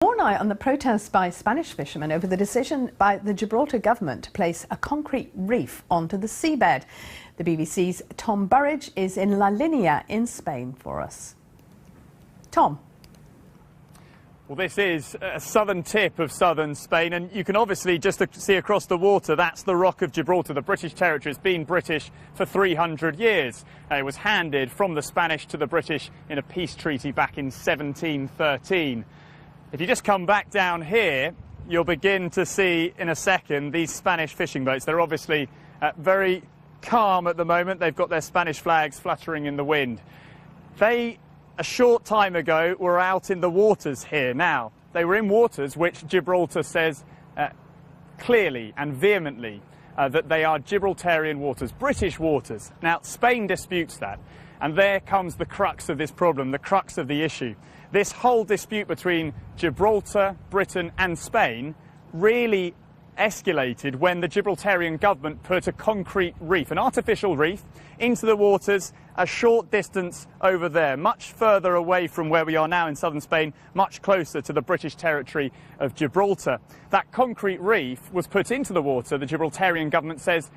More now on the protests by Spanish fishermen over the decision by the Gibraltar government to place a concrete reef onto the seabed. The BBC's Tom Burridge is in Linea in Spain for us. Tom. Well, this is a southern tip of southern Spain, and you can obviously just see across the water, that's the Rock of Gibraltar, the British territory. It's been British for 300 years. It was handed from the Spanish to the British in a peace treaty back in 1713. If you just come back down here, you'll begin to see in a second these Spanish fishing boats. They're obviously very calm at the moment. They've got their Spanish flags fluttering in the wind. They, a short time ago, were out in the waters here. Now, they were in waters which Gibraltar says clearly and vehemently that they are Gibraltarian waters, British waters. Now, Spain disputes that. And there comes the crux of this problem, the crux of the issue. This whole dispute between Gibraltar, Britain and Spain really escalated when the Gibraltarian government put a concrete reef, an artificial reef, into the waters a short distance over there, much further away from where we are now in southern Spain, much closer to the British territory of Gibraltar. That concrete reef was put into the water, the Gibraltarian government says,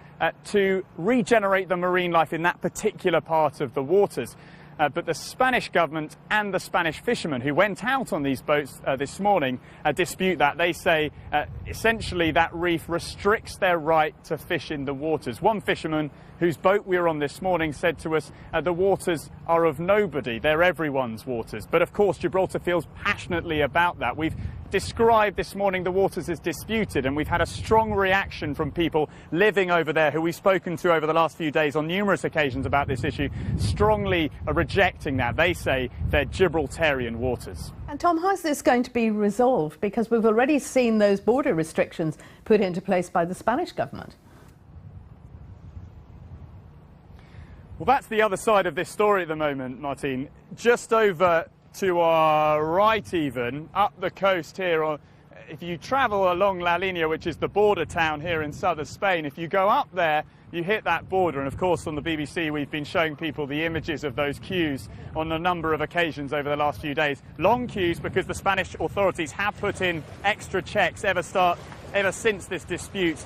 to regenerate the marine life in that particular part of the waters. But the Spanish government and the Spanish fishermen who went out on these boats this morning dispute that. They say essentially that reef restricts their right to fish in the waters. One fisherman whose boat we were on this morning said to us, the waters are of nobody, they're everyone's waters. But of course Gibraltar feels passionately about that. We've described this morning the waters as disputed, and we've had a strong reaction from people living over there who we've spoken to over the last few days on numerous occasions about this issue, strongly rejecting that. They say they're Gibraltarian waters. And Tom, how's this going to be resolved? Because we've already seen those border restrictions put into place by the Spanish government. Well, that's the other side of this story at the moment, Martine. Just over to our right even, up the coast here, if you travel along La Linea, which is the border town here in southern Spain, if you go up there, you hit that border. And of course on the BBC we've been showing people the images of those queues on a number of occasions over the last few days. Long queues because the Spanish authorities have put in extra checks ever since this dispute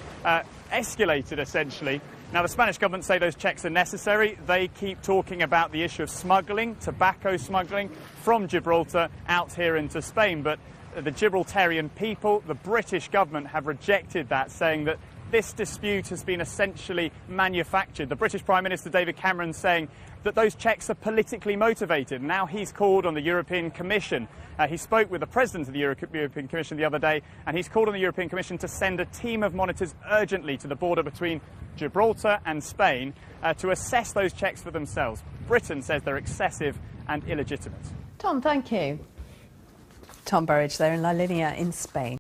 escalated essentially. Now, the Spanish government say those checks are necessary. They keep talking about the issue of smuggling, tobacco smuggling from Gibraltar out here into Spain. But the Gibraltarian people, the British government, have rejected that, saying that this dispute has been essentially manufactured. The British Prime Minister David Cameron saying that those checks are politically motivated. Now he's called on the European Commission. He spoke with the President of the European Commission the other day, and he's called on the European Commission to send a team of monitors urgently to the border between Gibraltar and Spain to assess those checks for themselves. Britain says they're excessive and illegitimate. Tom, thank you. Tom Burridge there in Linea in Spain.